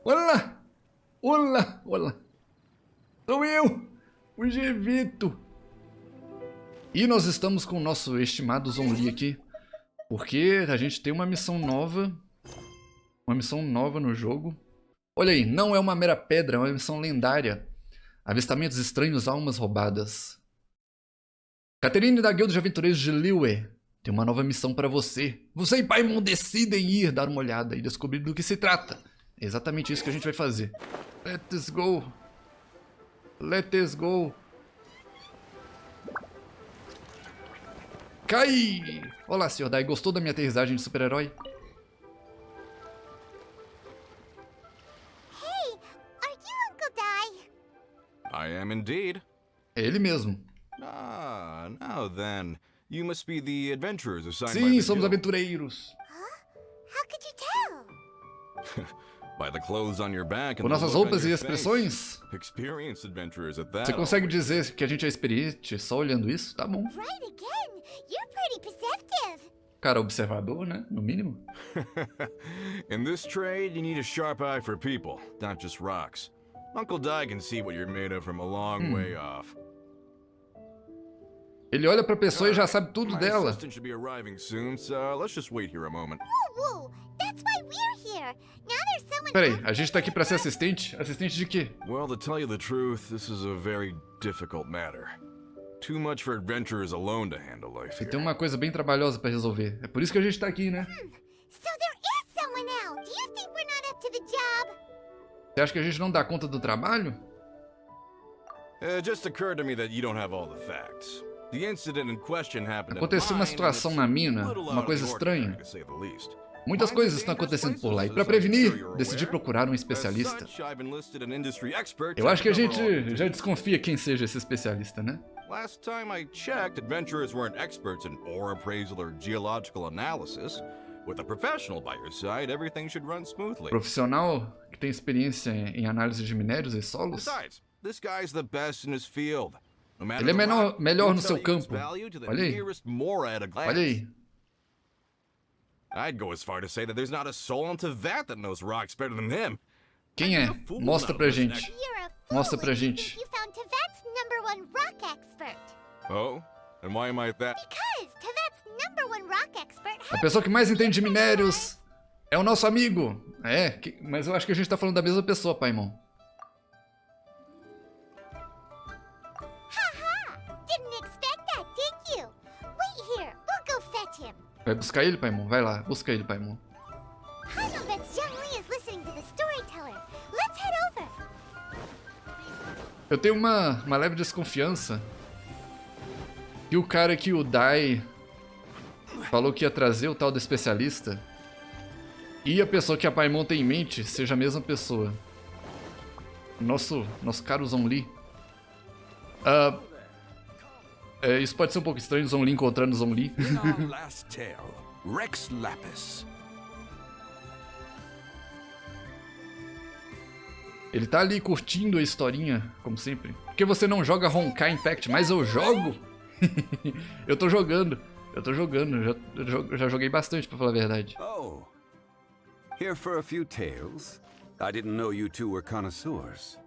Olá! Olá! Olá! Sou eu, o Gevtu. E nós estamos com o nosso estimado Onde aqui, porque a gente tem uma missão nova. Uma missão nova no jogo. Olha aí, não é uma mera pedra, é uma missão lendária. Avistamentos estranhos, almas roubadas. Caterine da Guilda de Aventureiros de Liyue tem uma nova missão para você. Você e Paimon decidem ir dar uma olhada e descobrir do que se trata. É exatamente isso que a gente vai fazer. Let's go. Let's go. Cai! Olá, Sr. Dai. Gostou da minha aterrissagem de super-herói? Hey, are you Uncle Dai? I am indeed. É ele mesmo. Ah, now then. You must be the adventurers assigned by Sim, the somos guild. aventureiros. Huh? How could you tell? By the clothes on your back and Com the nossas look on roupas e your face. expressões. Experienced adventurers at that. Você consegue dizer que a gente é experiente só olhando isso? Tá bom. Right again. You're pretty perceptive. Cara, observador, né? No mínimo. In this trade, you need a sharp eye for people, not just rocks. Uncle Dai can see what you're made of from a long way off. Ele olha pra pessoa e já sabe tudo My dela. assistant should be arriving soon, so let's just wait here a moment. Woo woo. That's why we're here. Now there's someone. Peraí, a gente tá aqui pra ser assistente? Assistente de quê? Well, to tell you the truth, this is a very difficult matter. Too much for adventurers alone to handle life E here. tem uma coisa bem trabalhosa pra resolver. É por isso que a gente tá aqui, né? So there is someone now. Do you think we're not up to the job? Você acha que a gente não dá conta do trabalho? It just occurred to me that you don't have all the facts. The incident in question happened at Aconteceu uma mine, situação and na it's mina, a little uma out of coisa the ordinary, estranha. to say the least. Muitas Mine's a coisas estão dangerous acontecendo por lá. E place, pra as I'm sure prevenir, you're decidi aware. procurar um As especialista. such, I've enlisted an industry expert Eu to acho que a cover gente all já contingencies. desconfia quem seja esse especialista, né? Last time I checked, adventurers weren't experts in ore appraisal or geological analysis. With a professional by your side, everything should run smoothly. Profissional que tem experiência em análise de minérios e solos. Besides, this guy's the best in his field. No matter Ele é the melhor, rock, melhor he'll no tell seu you its campo. value to the Olha aí. nearest more at a glance. Olha aí. I'd go as far to say that there's not a soul on Tibet that knows rocks better than him. Quem é? Mostra pra gente. You're a fool. Mostra pra if you gente. think you found Tibet's #1 rock expert. Oh? And why am I that? Because Tibet's #1 rock expert A pessoa que mais entende de minérios é o nosso amigo. É, mas eu acho que a gente tá falando da mesma pessoa, Paimon. Haha! Didn't expect that, did you? Wait here. We'll go fetch him. Vai buscar ele, Paimon? Vai lá, busca ele, Paimon. I bet Zhang is listening to the storyteller. Let's head over. Eu tenho uma leve desconfiança que o cara que o Dai falou que ia trazer o tal do especialista e a pessoa que a Paimon tem em mente seja a mesma pessoa. Nosso caro Zonli. Isso pode ser um pouco estranho, Zonli encontrando Zonli. In our last tale, Rex Lapis. Ele tá ali curtindo a historinha, como sempre. Porque você não joga Honkai Impact, mas eu jogo? Eu tô jogando, já joguei bastante, pra falar a verdade. Oh. Here for a few tales? I didn't know you two were connoisseurs.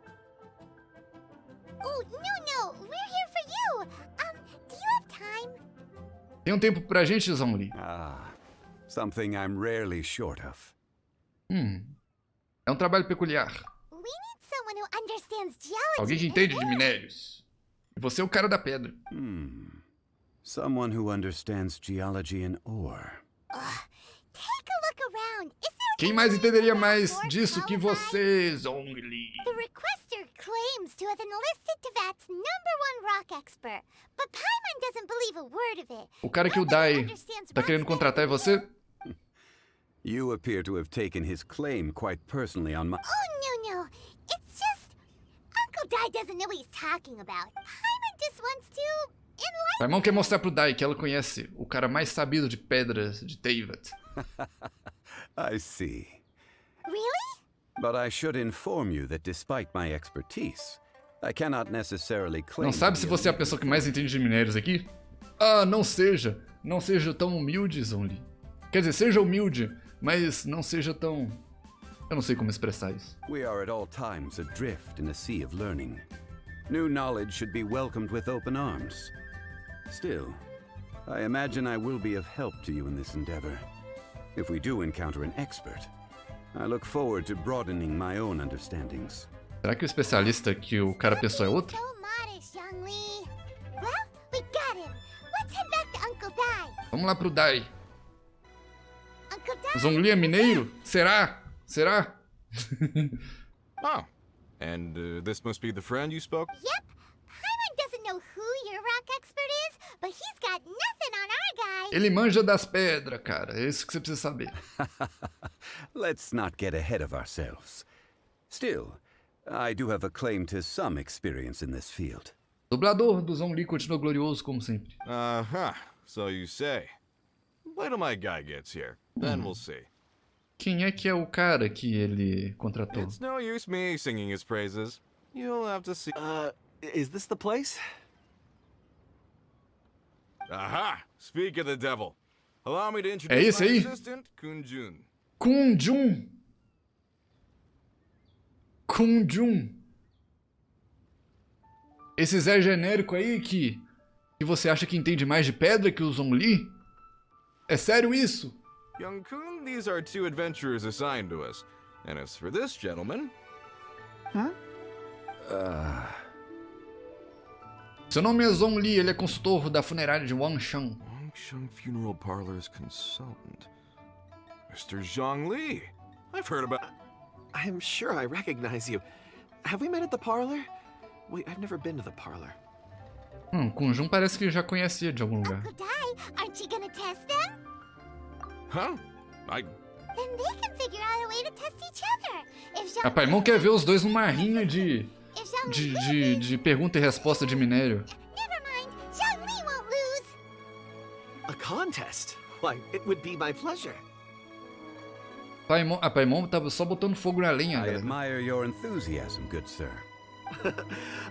Oh, no. We're here for you. Do you have time? Tem um tempo pra gente, Zonli? Ah, something I'm rarely short of. É um trabalho peculiar. We need someone who understands geology. Alguém que entende de minérios. E você é o cara da pedra. Someone who understands geology and ore. Take a look around. Is there Quem mais anyone entenderia around mais more disso que qualified? você, Zonli? The requester claims to have enlisted Tibet's #1 rock expert, but Paimon doesn't believe a word of it. O cara que o Dai tá querendo contratar é você? You appear to have taken his claim quite personally on my... Oh, no. It's just Uncle Dai doesn't know what he's talking about. Paimon just wants to enlighten. Paimon quer mostrar pro Dai que ela conhece o cara mais sabido de pedras de Teyvat. I see. Really? But I should inform you that despite my expertise, I cannot necessarily claim... Não sabe to se be você é a leader pessoa que mais entende de minérios aqui? Ah, não seja tão humilde, Zonli. Quer dizer, seja humilde, mas não seja tão Eu não sei como expressar isso. We are at all times adrift in a sea of learning. New knowledge should be welcomed with open arms. Still, I imagine I will be of help to you in this endeavor. If we do encounter an expert, I look forward to broadening my own understandings. Será que o especialista que o cara pensou é outro? So modest, young Lee. Well, we got him. Let's head back to Uncle Dai. Vamos lá pro Dai. Uncle Dai. Zhongli é mineiro? Será? Será? Oh, and this must be the friend you spoke? Yep. Paimon doesn't know who your rock expert is, but he's got nothing on our guy. Ele manja das pedras, cara. É isso que você precisa saber. Let's not get ahead of ourselves. Still, I do have a claim to some experience in this field. O dublador do Zhongli continua glorioso, como sempre. Uh-huh, so you say. Wait till my guy gets here, then we'll see. Quem é que é o cara que ele contratou? It's no use me singing his praises. You'll have to see. Is this the place? Aha! Speak of the devil. Allow me to É introduce esse my aí? assistant, Kunjun. Kunjun. Kunjun. Esse Zé genérico aí que você acha que entende mais de pedra que o Zhongli? É sério isso? Young Kun, these are 2 adventurers assigned to us. And as for this gentleman, Seu nome é Zhongli, ele é consultor da funerária de Wangshan. Wangshan Funeral Parlor's consultant. Mr. Zhongli. I've heard about... I'm sure I recognize you. Have we met at the parlor? Wait, I've never been to the parlor. Kunjun parece que já conhecia de algum lugar. Uncle Dai, aren't you gonna test them? Huh? Then they can figure out a way to test each other. If A Paimon quer ver os dois numa rinha de pergunta e resposta de minério. Never mind, Zhongli won't lose. A contest? Why, it would be my pleasure. A Paimon tá só botando fogo na lenha, I galera. admire your enthusiasm, good sir.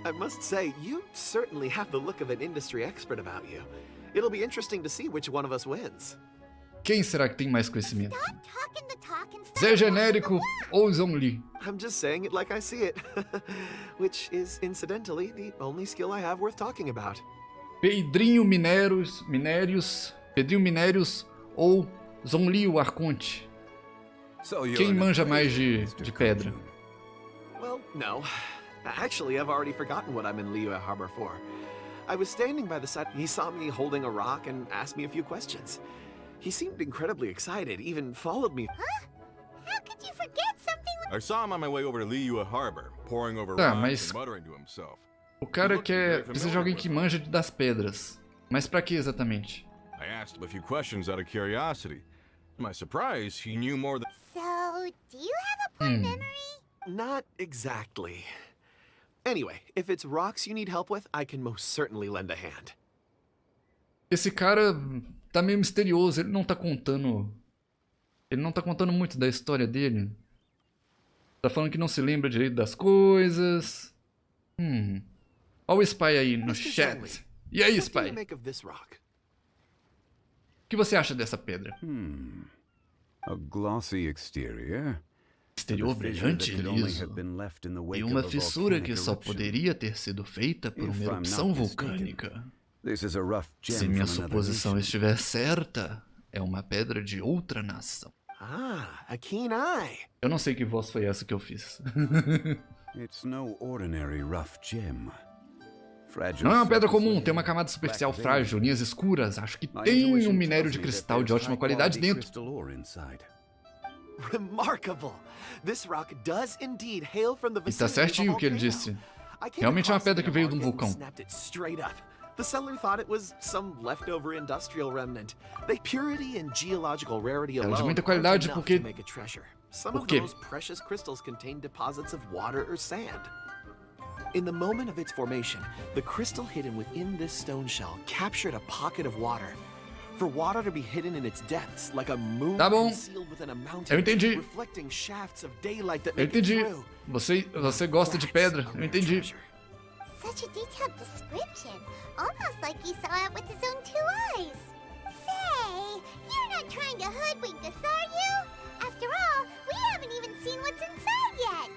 I must say, you certainly have the look of an industry expert about you. It'll be interesting to see which one of us wins. Quem será que tem mais conhecimento? Stop talking the talk and start Zé walking the genérico walk. ou Zhongli? I'm just saying it like I see it. Which is, incidentally, the only skill I have worth talking about. Pedrinho Minérios ou Zhongli o Arconte? So you're Quem an manja mais appraiser, de Mr. pedra? Kunjun. Well, no. Actually, I've already forgotten what I'm in Liyue Harbor for. I was standing by the side. He saw me holding a rock and asked me a few questions. He seemed incredibly excited, even followed me. Huh? How could you forget something like I saw him on my way over to Liyue Harbor, poring over Tá, rocks mas- and muttering to himself. O cara precisa de alguém que manja das pedras. Mas pra que exatamente? I asked him a few questions out of curiosity. To my surprise, he knew more than... So, do you have a poor memory? Not exactly. Anyway, if it's rocks you need help with, I can most certainly lend a hand. Esse cara tá meio misterioso, ele não tá contando muito da história dele. Tá falando que não se lembra direito das coisas. Olha o Spy aí no Mr. chat. Zhongli, E aí, What do you Spy? make of this rock? O que você acha dessa pedra? A glossy exterior. Exterior a fissure brilhante e that could only liso. have been left in the wake E of uma a fissura volcanic que só eruption. poderia ter sido feita por uma If I'm erupção not mistaken, vulcânica. This is a rough Se gem minha from another suposição nation. estiver certa, é uma pedra de outra nação. Ah, a keen eye. Eu não sei que voz foi essa que eu fiz. It's no ordinary rough gem. Fragile Não é uma pedra surfaces, comum, tem uma camada superficial black frágil, veins. linhas escuras. Acho que My tem intuition um minério tells de me that cristal de there's ótima qualidade high-quality dentro. crystal ore inside. Remarkable. This rock does indeed hail from the E tá vicinity of a certinho o que ele volcano. disse. I came Realmente é uma across it pedra in que a veio de um market and vulcão. snapped it straight up. The seller thought it was some leftover industrial remnant. The purity and geological rarity Ela é de alone muita aren't qualidade enough porque- to make a treasure. Some Por of quê? those precious crystals contain deposits of water or sand. In the moment of its formation, the crystal hidden within this stone shell captured a pocket of water. For water to be hidden in its depths, like a moon Tá bom. concealed within a mountain, Eu entendi. reflecting shafts of daylight that Eu make it entendi. through. Você gosta de pedra. Eu entendi. such a detailed description? Almost like he saw it with his own 2 eyes. Say, you're not trying to hoodwink us, are you? After After all, we haven't even seen what's inside yet.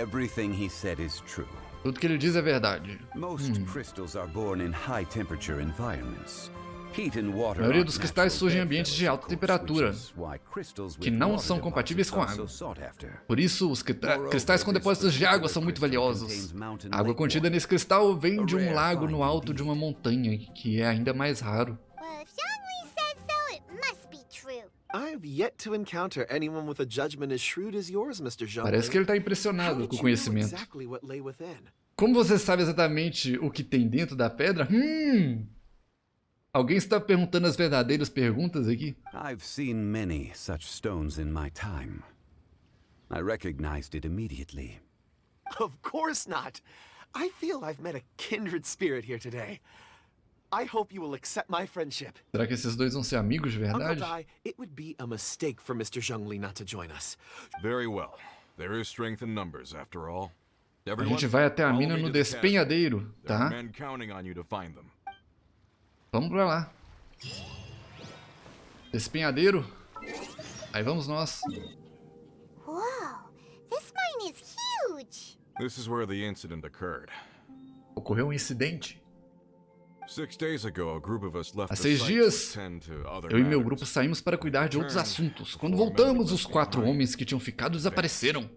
Everything he said is true. Tudo que ele diz é verdade. Most crystals are born in high temperature environments. Heat and water A maioria aren't dos cristais natural surgem em ambientes de bedfellows, alta of course, temperatura, which is why crystals que with não water são compatíveis com deposits água. are so sought after. Por isso, os cristais com depósitos de água são muito valiosos. A água contida nesse cristal vem de um lago no alto de uma montanha, que é ainda mais raro. Well, if Zhongli says so, it must be true. I've yet to encounter anyone with a judgment as shrewd as yours, Mr. Zhongli. Parece que ele está How impressionado did com o you know conhecimento. exactly what lay within? Como você sabe exatamente o que tem dentro da pedra? Alguém está perguntando as verdadeiras perguntas aqui? I've seen many such stones in my time. I recognized it immediately. Of course not. I feel I've met a kindred spirit here today. I hope you will accept my friendship. Será que esses dois vão ser amigos de Uncle verdade? Dai, it would be a mistake for Mr. Zhongli not to join us. Very well. There is strength in numbers, after all. A Everyone, gente vai até a follow mina me no to the castle. despenhadeiro, There are tá? men counting on you to find them. Vamos pra lá. Despenhadeiro. Aí vamos nós. Whoa, this mine is huge. This is where the incident occurred. Ocorreu um incidente. 6 days ago, a group of us left Há the 6 site dias, to attend to other eu e meu matters. grupo saímos para cuidar de outros assuntos. Quando voltamos, os 4 homens que tinham ficado desapareceram.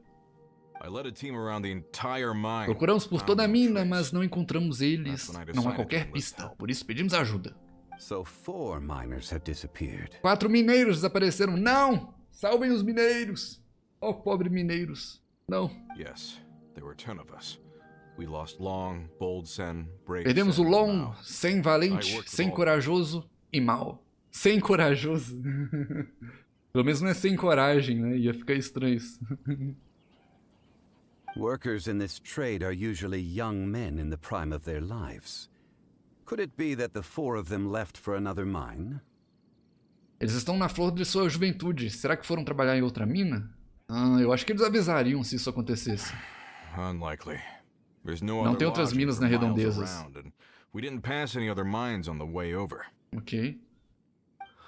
I led a team around the entire mine. Procuramos por toda a Found no mina, trace. mas não encontramos eles. Não há qualquer pista, por isso pedimos ajuda. So 4 miners have disappeared. 4 mineiros desapareceram. Não! Salvem os mineiros! Oh, pobre mineiros. Não. Yes, there were 10 of us. We lost Long, Bold Sen, Brave Perdemos o Sen, Long, Mao. sem valente, sem corajoso e mal. Sem corajoso. Pelo menos não é sem coragem, né? Ia ficar estranho isso. Workers in this trade are usually young men in the prime of their lives. Could it be that the 4 of them left for another mine? Eles estão na flor de sua juventude. Será que foram trabalhar em outra mina? Eu acho que eles avisariam se isso acontecesse. Unlikely. There's no Não other tem outras lodging minas for nas miles redondezas. around, and we didn't pass any other mines on the way over. Ok.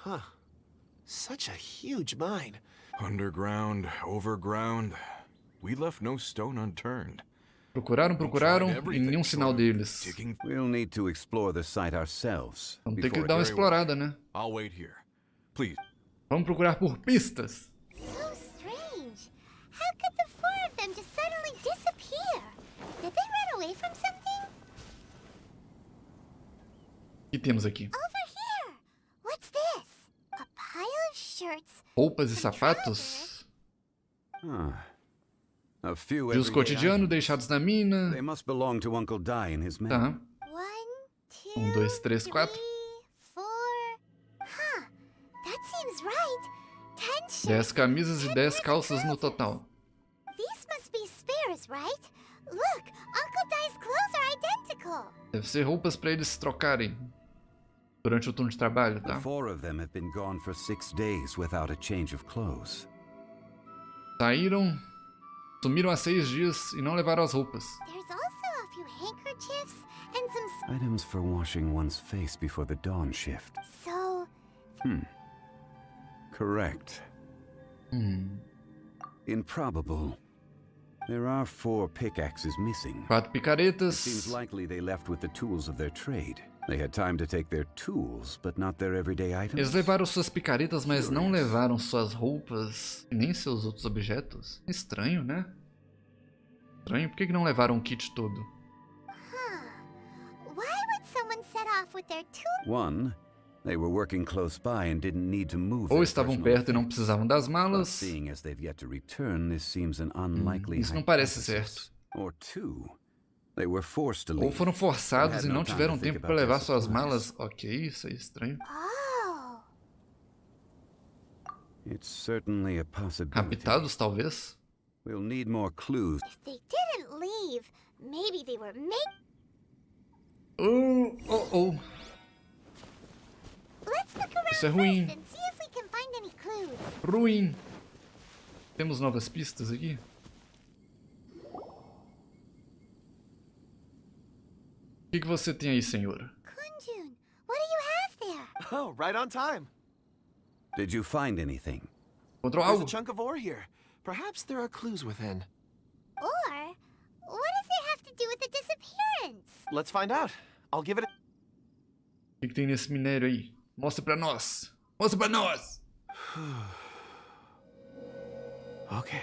Huh. Such a huge mine. Underground, overground. We left no stone unturned. Procuraram Tried e everything nenhum sinal short of deles. digging. We'll need to explore the site ourselves. Vamos ter que before dar uma Very explorada, né? I'll wait here. Please. Vamos procurar por pistas. So strange. How could the 4 of them just suddenly disappear? Did they run away from something? O que temos aqui? Over here. What's this? A pile of shirts. Roupas e sapatos? A few De uso everyday cotidiano items. deixados na mina. They must belong to Uncle Dai and his men. Tá. 1, 2, 2, 3, 4. 4. Huh. That seems right. 10 shirts. 10 camisas e 10 10 pairs of calças no trousers. total. These must be spares, right? Look, Uncle Dai's clothes are identical. Deve ser roupas pra eles trocarem durante o turno de trabalho, The tá? 4 of them have been gone for 6 days without a change of clothes. Saíram, sumiram há 6 dias e não levaram as roupas. There's also a few handkerchiefs and some Items for washing one's face before the dawn shift. so Correct. Improbable. There are 4 pickaxes missing. 4 Seems picaretas. likely they left with the tools of their trade. They had time to take their tools, but not their everyday items. Eles levaram suas picaretas, mas não levaram suas roupas e nem seus outros objetos. Estranho, né? Estranho. Por que não levaram o kit todo? why would someone set off with their tools? 1. They were working close by and didn't need to move Ou their estavam personal perto e não effects. precisavam das But malas. seeing as they've yet to return, this seems an unlikely Isso não parece hypothesis. Or 2. They were forced to Ou leave. foram forçados Had e no não time tiveram to think tempo about para levar their suas supplies. malas. Ok, isso é estranho. Oh, It's certainly a possibility. Raptados, talvez? We'll need more clues. if they didn't leave, maybe they were Oh. Let's look around Isso é first ruim. and see if we can find any clues. Ruim. Temos novas pistas aqui? O que você tem aí, senhora? Kunjun, what do you have there? Oh, right on time. Did you find anything? Encontrou There's algo? a chunk of ore here. Perhaps there are clues within. Or, what does it have to do with the disappearance? Let's find out. I'll give it a... O que tem nesse minério aí? Mostra pra nós. Mostra pra nós. Okay.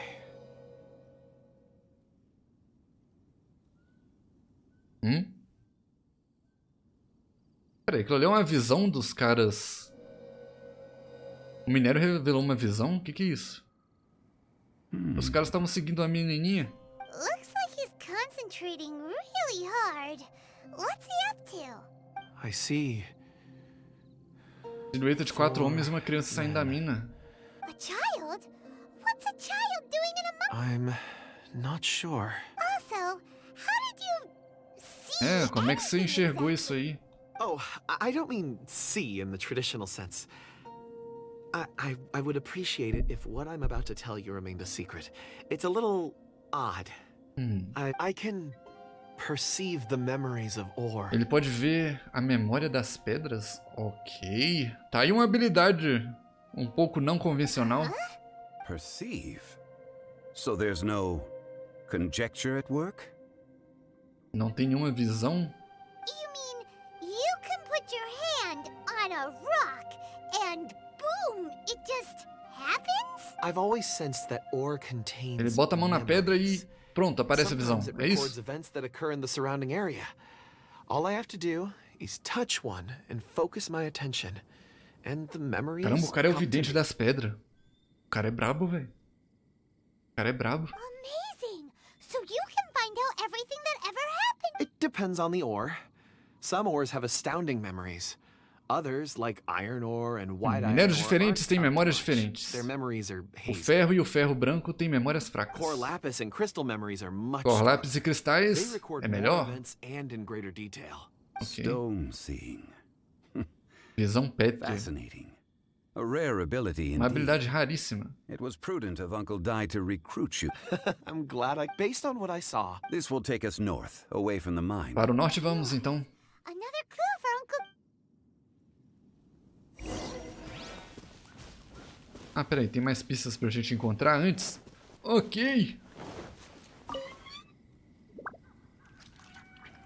Peraí, aquilo ali é uma visão dos caras. O minério revelou uma visão? O que é isso? Os caras estavam seguindo a menininha. Looks like he's concentrating really hard. What's he up to? I see. Silhueta de 4 homens e uma criança saindo da mina. A child? What's a child doing in a I'm not sure. Also, how did you see É, como é que você anything enxergou exactly? isso aí? Oh, I don't mean see in the traditional sense. I would appreciate it if what I'm about to tell you remained a secret. It's a little odd. I can perceive the memories of ore. Ele pode ver a memória das pedras? Ok. Tá aí uma habilidade um pouco não convencional. Perceive? So there's no conjecture at work? Não tem nenhuma visão? You mean you can put your hand on a rock and boom, it just happens? I've always sensed that ore contains Ele bota a mão na pedra e memories. pronto, aparece a visão. Sometimes it É records isso? events that occur in the surrounding area. All I have to do is touch one and focus my attention. And the memories Caramba, o cara é o come to vidente me. das pedras. O cara é brabo, velho. O cara é brabo. Amazing! So you can find out everything that ever happened. It depends on the ore. Some ores have astounding memories. Others, like iron ore and white iron Minérios ore, diferentes aren't têm up to memórias much. diferentes. Their memories are O hazy. ferro e o ferro branco têm memórias fracas. Core lapis and crystal memories are much Cor, stronger. lápis e They cristais record é more melhor. events and in greater detail. Ok. Stone seeing. Visão pétrea. Fascinating. A rare ability Uma indeed. habilidade raríssima. It was prudent of Uncle Dai to recruit you. I'm glad based on what I saw. This will take us north, away from the mine. Para o norte vamos então. Another clue for Uncle. Ah, peraí, tem mais pistas pra gente encontrar antes? Ok.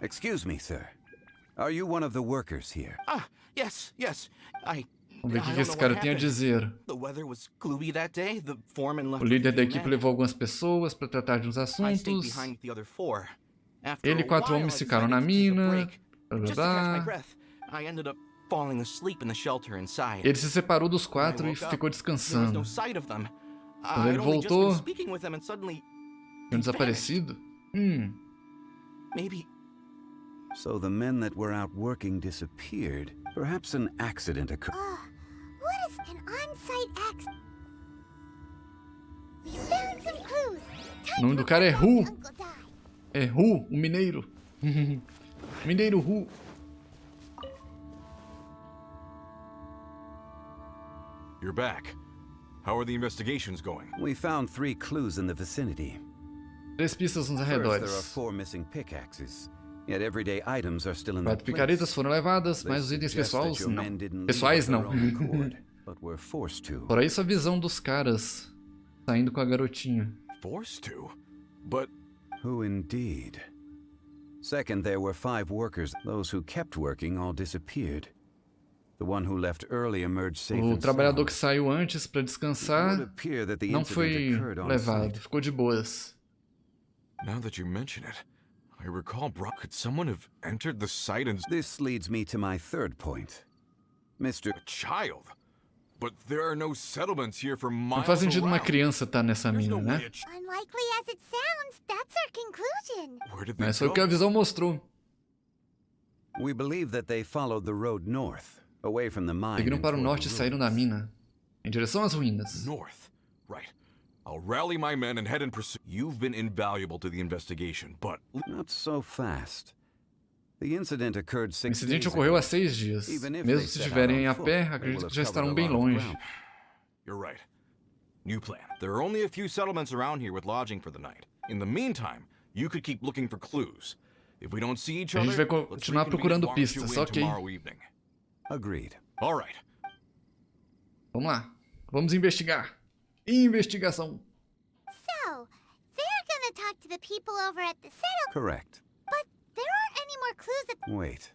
Excuse me, sir. Are you one of the workers here? Ah, yes. Vamos ver o I que don't esse know cara what tem a happened. dizer. The weather was gloomy that day. The foreman left O with a líder da few equipe men. levou algumas pessoas para tratar de uns I stayed assuntos. behind with the other four. After Ele e a 4 while, homens I ficaram decided na to take a mina. break. Blá, blá, Just to catch my blá. breath, I ended up falling asleep in the shelter inside. Ele se separou dos 4 e When I woke ficou up, there was descansando. no sight of them. Quando ele I'd only just voltou, been speaking with them and suddenly tinham desaparecido. maybe So the men that were out working disappeared. Perhaps an accident occurred. What is an on-site accident? We found some clues. O nome do cara é Hu. Uncle Dai. É Hu, o mineiro. Mineiro Hu. You're back. How are the investigations going? We found 3 clues in the vicinity. 3 pistas nos First, there are arredores. 4 missing pickaxes. Yet everyday items are still in their 4 picaretas place. foram levadas, mas This os itens suggests that pessoais your não. men didn't leave Pessoais of their não. own accord, but were forced to. Fora isso, a visão dos caras saindo com a garotinha. Forced to? But Who indeed? Second, there were 5 workers. Those who kept working all disappeared. The one who left early emerged safe O and trabalhador que sound. saiu antes para It would descansar appear that the não incident foi occurred on levado, site. ficou de boas. now that you mention it, I recall could someone have entered the site and This leads me to my third point. Mr. a child? But there are no settlements here for Não miles faz sentido uma around. criança estar nessa There's mina, no né? way a ch- Unlikely as it sounds, that's our conclusion. Where did they Mas foi o go? que a visão mostrou. We believe that they followed the road north, away from the mine. Seguiram and para o toward norte e the saíram da ruins. mina, em direção às ruínas. North. Right. I'll rally my men and head in pursuit. You've been invaluable to the investigation, but Not so fast. The incident occurred O 6 incidente days ocorreu há ago. 6 dias. Even if Mesmo they se set out estiverem on a foot, pé, they acredito will que já have estarão covered bem a lot of longe. ground. you're right. New plan. There are only a few settlements around here with lodging for the night. In the meantime, you could keep looking for clues. If we don't see each A other, gente vai let's continuar reconvene procurando at Wang pistas, Shu Inn ok. tomorrow evening. Agreed. All right. Vamos lá. Vamos investigar. Investigação. So, they're gonna talk to the people over at the settlement, Correct. but there aren't any more clues at... Wait.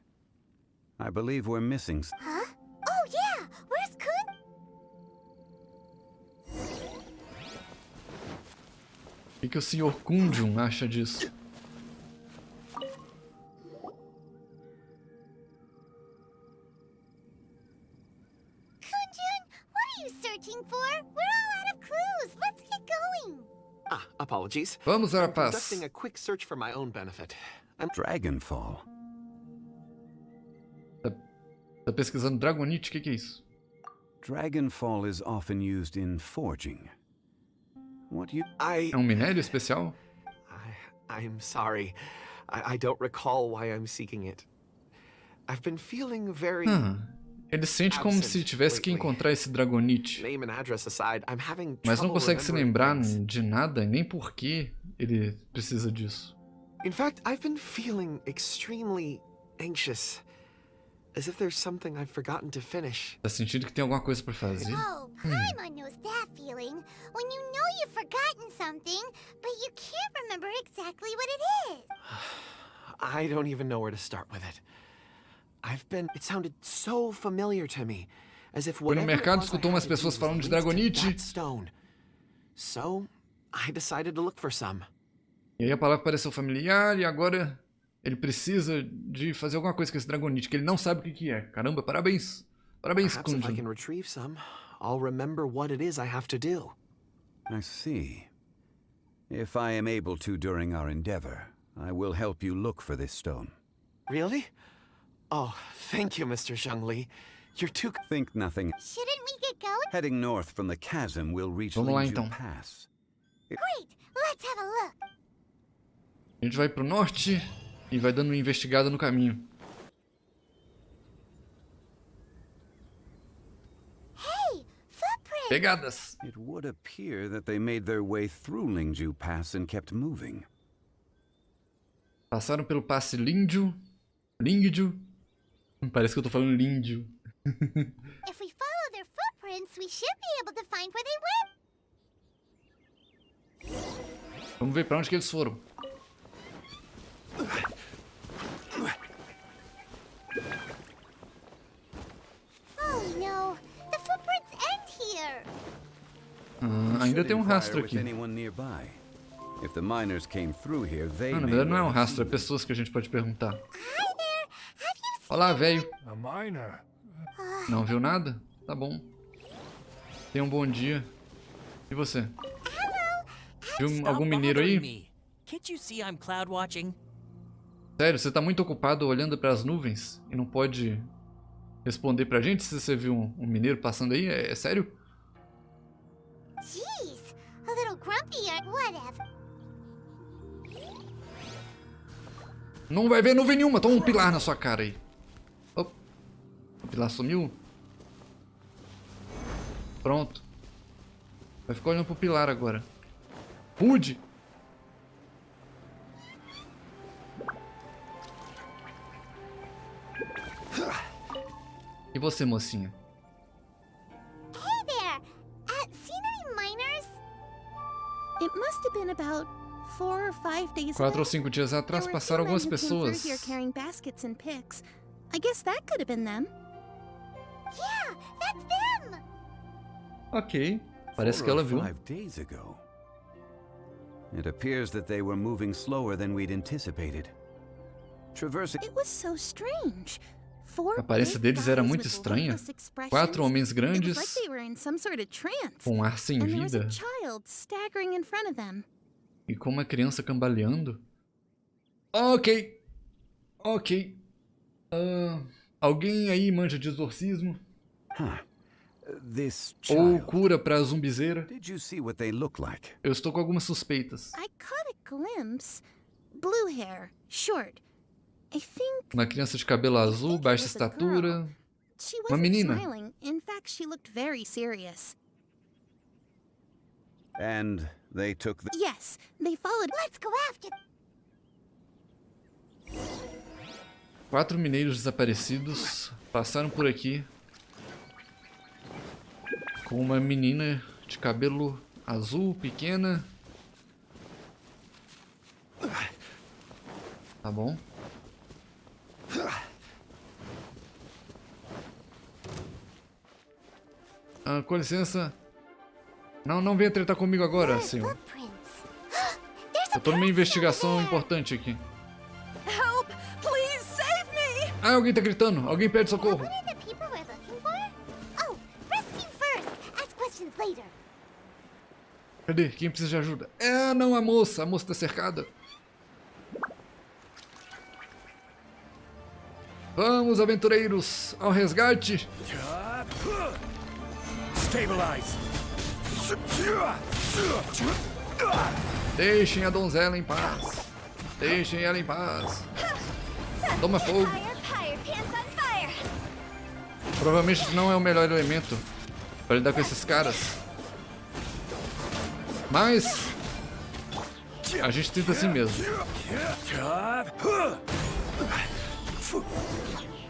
I believe we're missing. Huh? Oh yeah! Where's Kun? O que o Sr. Kunjun acha disso? Kunjun, what are you searching for? We're all out of clues. Let's get going. Ah, apologies. Vamos, I'm rapaz. conducting a quick search for my own benefit. I'm Dragonfall. Tá pesquisando Dragonite? O que é isso? Dragonfall is often used in forging. What you... I... É um minério especial? I'm sorry. I don't recall why I'm seeking it. I've been feeling very... Ele sente como se tivesse que encontrar esse Dragonite. Name and address aside, I'm having Mas não trouble consegue se remembering lembrar things. de nada, nem por que ele precisa disso. In fact, I've been feeling extremely anxious. As if there's something I've forgotten to finish. Tá sentindo que tem alguma coisa pra fazer? Oh, Paimon knows that feeling. When you know you've forgotten something, but you can't remember exactly what it is. I don't even know where to start with it. It sounded so familiar to me. As if Foi no whatever mercado, it was I escutou had umas to do pessoas was falando de linked to Dragonite. that stone. So, I decided to look for some. E aí a palavra pareceu familiar e agora ele precisa de fazer alguma coisa com esse Dragonite, que ele não sabe o que é. Caramba, parabéns. Parabéns, Perhaps if I Kunjun. can retrieve some, I'll remember what it is I have to do. I see. If I am able to during our endeavor, I will help you look for this stone. Really? Oh, thank you, Mr. Zhongli. You're too... Think nothing. Shouldn't we get going? Heading north from the chasm will reach Vamos lá, Lingju então. Pass. Great, let's have a look. A gente vai pro norte e vai dando uma investigada no caminho. Hey, footprints! Pegadas. It would appear that they made their way through Lingju Pass and kept moving. Passaram pelo passe Lingju. Parece que eu tô falando Lingju. If we follow their footprints, we should be able to find where they went. Vamos ver pra onde que eles foram. Oh no, the footprints end here. Ainda tem um Should rastro inquire aqui. with anyone nearby. If the miners came through here, they Não, na may verdade não é um well rastro, é see. pessoas que a gente pode perguntar. Hi there, have you seen... Olá, velho. A miner. Não viu nada? Tá bom. Tenha um bom dia. E você? Viu algum mineiro aí? Me. Can't you see I'm cloud watching? Sério, você tá muito ocupado olhando pras nuvens e não pode responder pra gente se você viu um mineiro passando aí? É sério? Jeez, a little grumpy or whatever. Não vai ver nuvem nenhuma. Toma um pilar na sua cara aí. Opa. O pilar sumiu. Pronto. Vai ficar olhando pro pilar agora. Rude. E você, mocinha? Hey there, seen any miners? It must have been about 4 or 5 days 4 ago. ou 5 dias atrás There were a passaram few men algumas who came through pessoas. here carrying baskets and picks. I guess that could have been them. Yeah, that's them. Ok. Parece que 4 ela or viu. 5 days ago. It appears that they were moving slower than we'd anticipated. Traversing... It was so strange. 4 A aparência big deles era guys muito with estranha. lifeless expressions. 4 homens It was like grandes they were in some sort of trance. com um ar sem And there was a vida child staggering in front of them. e com uma criança cambaleando. Ok. Ok. Alguém aí manja de exorcismo? Huh. This Ou child... cura pra zumbizeira? Did you see what they look like? Eu estou com algumas suspeitas. I caught a glimpse. Blue hair, short. I think Uma criança de cabelo azul, it baixa was a girl. estatura. She Uma wasn't menina. smiling. In fact, she looked very serious. And they took the... Yes, they followed. Let's go after... 4 mineiros desaparecidos passaram por aqui com uma menina de cabelo azul, pequena. Tá bom. Ah, com licença. Não venha tretar comigo agora, senhor. Eu tô numa investigação importante aqui. Help! Please save me! Ah, alguém tá gritando. Alguém pede socorro. What are the people we're looking for? Oh, rescue first. Ask questions later. Cadê? Quem precisa de ajuda? É, não, a moça. A moça tá cercada. Vamos, aventureiros, ao resgate. Stabilize. Deixem a donzela em paz. Deixem ela em paz. Toma fogo. Provavelmente não é o melhor elemento para lidar com esses caras. Mas a gente tenta assim mesmo.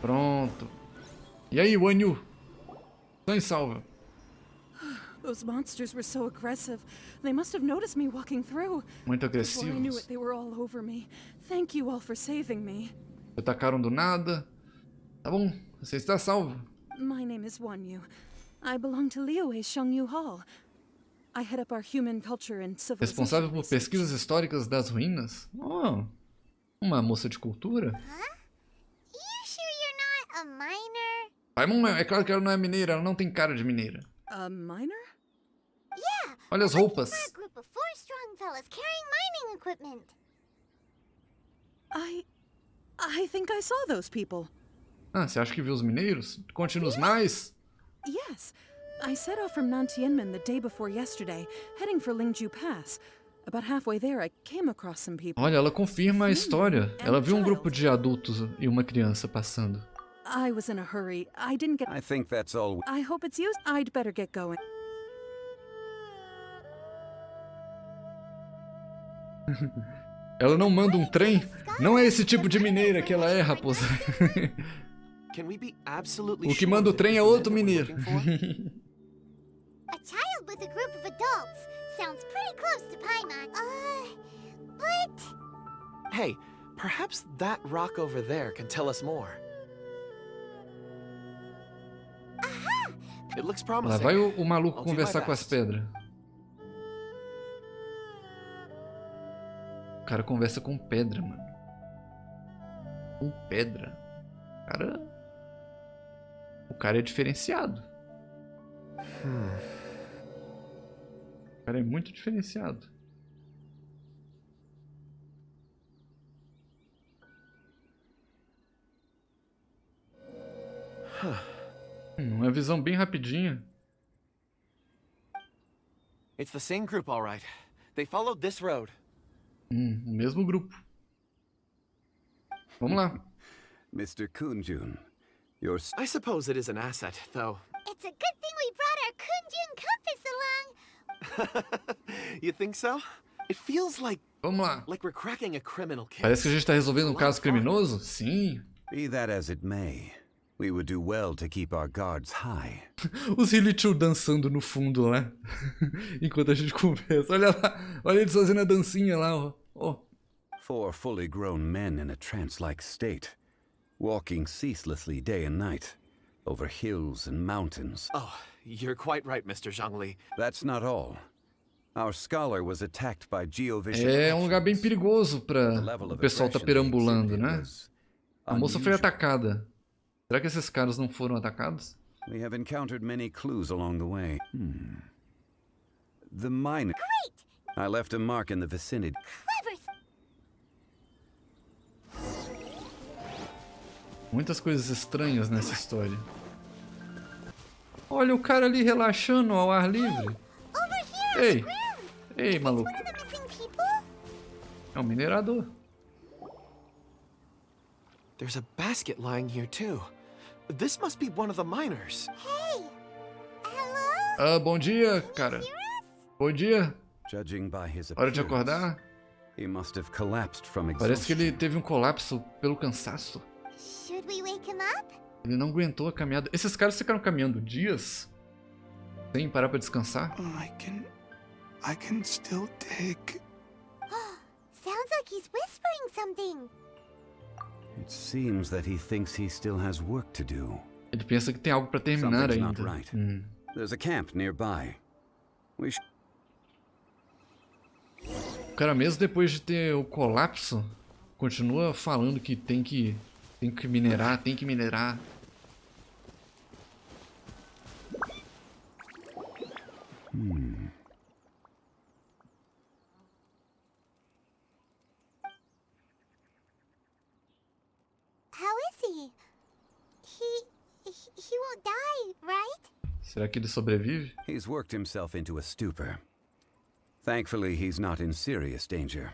Pronto. E aí, Wanyu? Tô em salva. Those monsters were so aggressive. They must have noticed me walking through. Muito Before I knew agressivos. it, they were all over me. Thank you all for saving me. Atacaram do nada. Tá bom, você está salvo. My name is Wanyu. I belong to Liyue's Shengyu Hall. I head up our human culture and civilization Responsável por research. pesquisas históricas das ruínas? Oh, uma moça de cultura? You sure you're not a miner? Paimon, é claro que ela não é mineira, ela não tem cara de mineira. A miner? Yeah. Olha as we're looking roupas. for a group of 4 strong fellas carrying mining equipment. I think I saw those people. Ah, você acha que viu os mineiros? Conte-nos mais. Yes. I set off from Nantianmen the day before yesterday, heading for Lingju Pass. About halfway there, I came across some people. Olha, ela confirma a história. Ela viu um grupo de adultos e uma criança passando. I was in a hurry. I didn't get... I think that's all. I hope it's used. I'd better get going. Ela não manda um trem? Não é esse tipo de mineira que ela é, raposa. Can we be absolutely O que sure manda o that trem é it's the outro men that mineiro. we're looking for? A child with a group of adults. Sounds pretty close to Paimon. But... Hey, perhaps that rock over there can tell us more. It looks Lá promising. vai o maluco I'll do conversar my com as best. pedras. O cara conversa com pedra, mano. Com pedra. O cara é diferenciado. O cara é muito diferenciado. Uma visão bem rapidinha. It's the same group, all right. They followed this road. O mesmo grupo. Vamos lá. Mr. Kunjun, your I suppose it is an asset, though. It's a good thing we brought our Kunjun compass along. You think so? It feels like Vamos lá. we're cracking a criminal case. Parece que a gente tá resolvendo um caso criminoso? Sim. be that as it may, we would do well to keep our guards high. Os Hilichu dançando no fundo lá. Enquanto a gente conversa. Olha lá. Olha eles fazendo a dancinha lá, ó. Ó. 4 fully grown men in a trance-like state, walking ceaselessly day and night, over hills and mountains. Oh, you're quite right, Mr. Zhongli. That's not all. Our scholar was attacked by geovision. É um lugar bem perigoso pra The level o of pessoal tá aggression they perambulando, exhibited né? was A moça foi unusual. atacada. Será que esses caras não foram atacados? We have encountered many clues along the way. The miner. Great! I left a mark in the vicinity. Clever. Muitas coisas estranhas nessa história. Olha o cara ali relaxando ao ar livre. Over here Ei, on the ground. ei, Is maluco. one of the missing people? É um minerador. There's a basket lying here, too. This must be one of the miners. Hey. Hello? Ah, bom dia, cara. Bom dia. Judging by his Hora de appearance, acordar. he must have collapsed from Parece que ele exhaustion. teve um colapso pelo cansaço. Should we wake him up? Ele não aguentou a caminhada. Esses caras ficaram caminhando dias? Sem parar pra descansar? I can still dig. Sounds like he's whispering something. It seems that he thinks he still has work to do. Ele pensa que tem algo pra terminar Something's ainda. not right. There's a camp nearby. We should... O cara, mesmo depois de ter o colapso, continua falando que tem que minerar, tem que minerar. How is he? He won't die, right? Será que ele sobrevive? He's worked himself into a stupor. Thankfully, he's not in serious danger.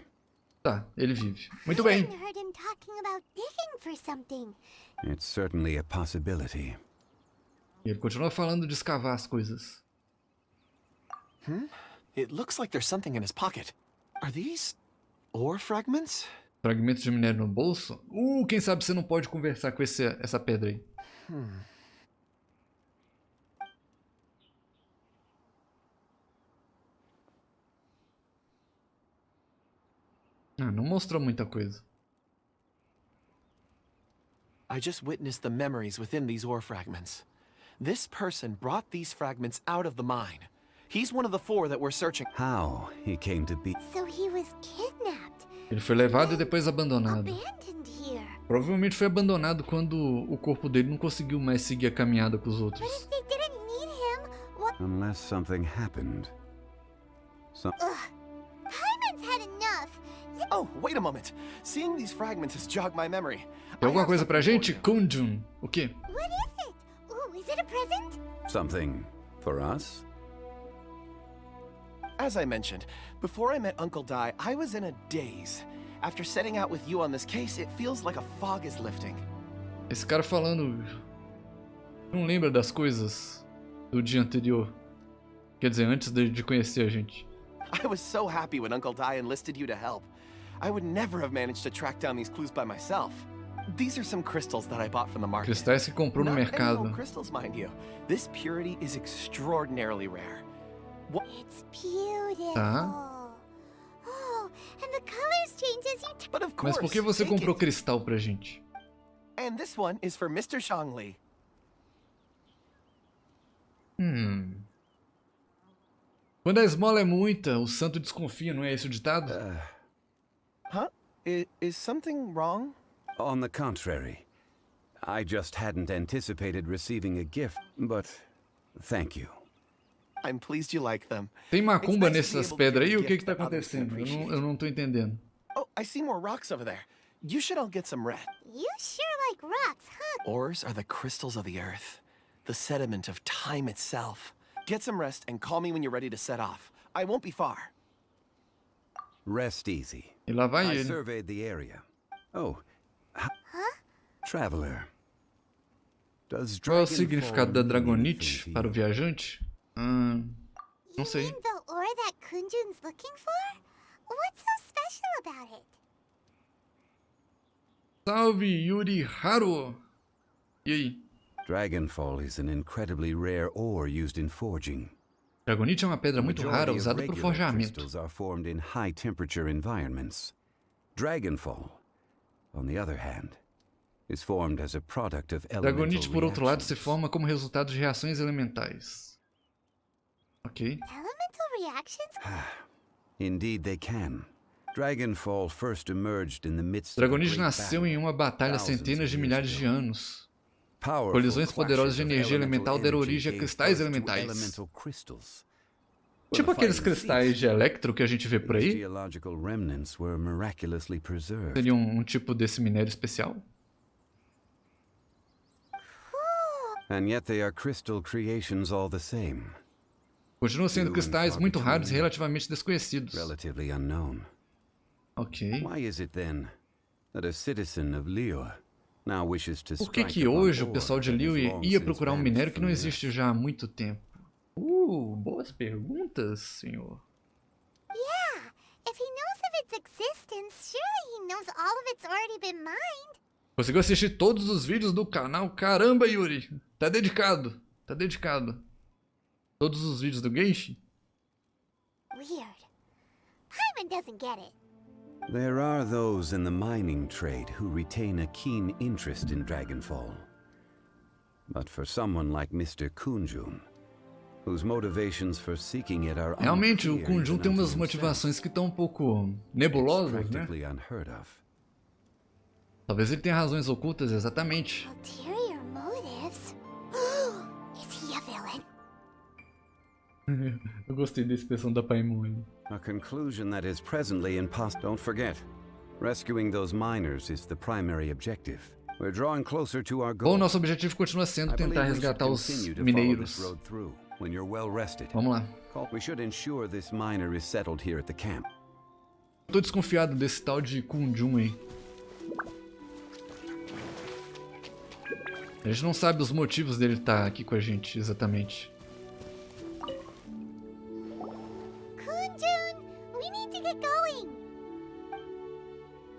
Tá, ele vive. Muito bem. I heard him talking about digging for something. It's certainly a possibility. E ele continua falando de escavar as coisas. It looks like there's something in his pocket. Are these ore fragments? Fragmentos de minério no bolso? Quem sabe você não pode conversar com essa pedra aí. Não mostrou muita coisa. I just witnessed the memories within these ore fragments. This person brought these fragments out of the mine. He's one of the 4 that we're searching. How he came to be... So he was kidnapped. Ele foi levado e depois abandonado. Abandoned here. Provavelmente foi abandonado quando o corpo dele não conseguiu mais seguir a caminhada com os But outros. if they didn't need him, what? Unless something happened. Hyman's had enough. Oh, wait a moment. Seeing these fragments has jogged my memory. Tem alguma coisa pra gente? Kunjun. O quê? What is it? Ooh, is it a present? Something for us? As I mentioned, before I met Uncle Dai, I was in a daze. After setting out with you on this case, it feels like a fog is lifting. Esse cara falando... Não lembra das coisas do dia anterior. Quer dizer, antes de conhecer a gente. I was so happy when Uncle Dai enlisted you to help. I would never have managed to track down these clues by myself. These are some crystals that I bought from the market. Cristais que comprou no Not any mercado. old crystals, mind you. This purity is extraordinarily rare. It's beautiful. Tá. Oh, and the colors change as you But of course, Mas por que você take comprou it. cristal pra gente? And this one is for Mr. Shangli. Quando a esmola é muita, o santo desconfia, não é esse o ditado? Huh? Is something wrong? On the contrary. I just hadn't anticipated receiving a gift, but thank you. I'm pleased you like them. Tem macumba It's nice to be nessas able to pedras aí? give a O que gift tá that others can acontecendo? appreciate. Eu não tô entendendo. Oh, I see more rocks over there. You should all get some rest. You sure like rocks, huh? Ores are the crystals of the earth, the sediment of time itself. Get some rest and call me when you're ready to set off. I won't be far. Rest easy. E lá vai I ele. surveyed the area. Oh. Traveler. Does Qual é o Dragonfall significado da mean dragonite anything to para o you? viajante? Não sei. You mean the ore that Kunjun's looking for? What's so special about it? Salve, Yuri Haru! E aí? Dragonfall is an incredibly rare ore used in forging. Dragonite é uma pedra muito rara Majority of usada para o regular forjamento. crystals are formed in high-temperature environments. Dragonfall, on the other hand, is formed as a product of elemental Dragonite, por outro lado, se reactions. forma como resultado de reações elementais. Ok. Elemental reactions? Indeed they can. Dragonfall first emerged in the midst of a Dragonite great nasceu battle em uma batalha há thousands centenas de of milhares years de ago. anos. Powerful Colisões poderosas de clashes of energia elemental deram energy origem a gave cristais birth to elementais. elemental crystals. Tipo When the aqueles fighting cristais ceased, de Electro que a gente vê por these aí. geological remnants were miraculously preserved. Seria um tipo desse minério especial? And yet they are crystal creations all the same, Continuam sendo cristais muito raros e relativamente desconhecidos. relatively unknown. Ok. Why is it then that a citizen of Liyue now wishes to Por que strike que upon hoje o ore pessoal de that has Liyue long ia since procurar um vanished minério que from não the earth? existe já há muito tempo? Boas perguntas, senhor. Yeah, if he knows of its existence, surely he knows all of it's already been mined. Conseguiu assistir todos os vídeos do canal? Caramba, Yuri! Tá dedicado. Tá dedicado. Todos os vídeos do Genshin? Weird. Paimon doesn't get it. There are those in the mining trade who retain a keen interest in Dragonfall. But for someone like Mr. Kunjun, whose motivations for seeking it are Realmente, o unclear Kunjun even tem umas unto motivações himself, que estão um pouco it's nebulosas, né? practically unheard of. Talvez ele tenha razões ocultas, exatamente. Ulterior motives? Is he a villain? Eu gostei da expressão da Paimon. A conclusion that is presently in past. Don't forget, rescuing those miners is the primary objective. We're drawing closer to our Bom, goal. nosso objetivo continua sendo I believe tentar we should resgatar os continue to follow mineiros. this road through when you're well rested. Vamos lá. We should ensure this miner is settled here at the camp. Tô desconfiado desse tal de Kunjun aí. A gente não sabe os motivos dele estar aqui com a gente, exatamente. Kunjun, we need to get going.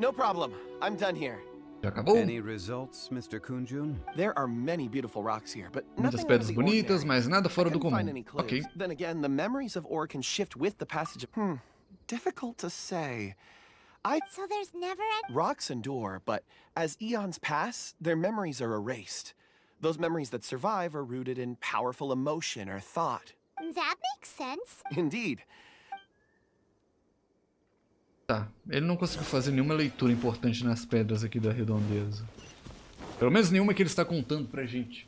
No problem. I'm done here. Já acabou? Any results, Mr. Kunjun? There are many beautiful rocks here, but Muitas nothing out pedras of the bonitas, ordinary. mas nada fora I do couldn't find comum. any clues. Ok. Then again, the memories of ore can shift with the passage of... difficult to say. So there's never an... Rocks endure, but as eons pass, their memories are erased. Those memories that survive are rooted in powerful emotion or thought. That makes sense. Indeed. Tá, ele não conseguiu fazer nenhuma leitura importante nas pedras aqui da redondeza. Pelo menos nenhuma que ele está contando pra gente.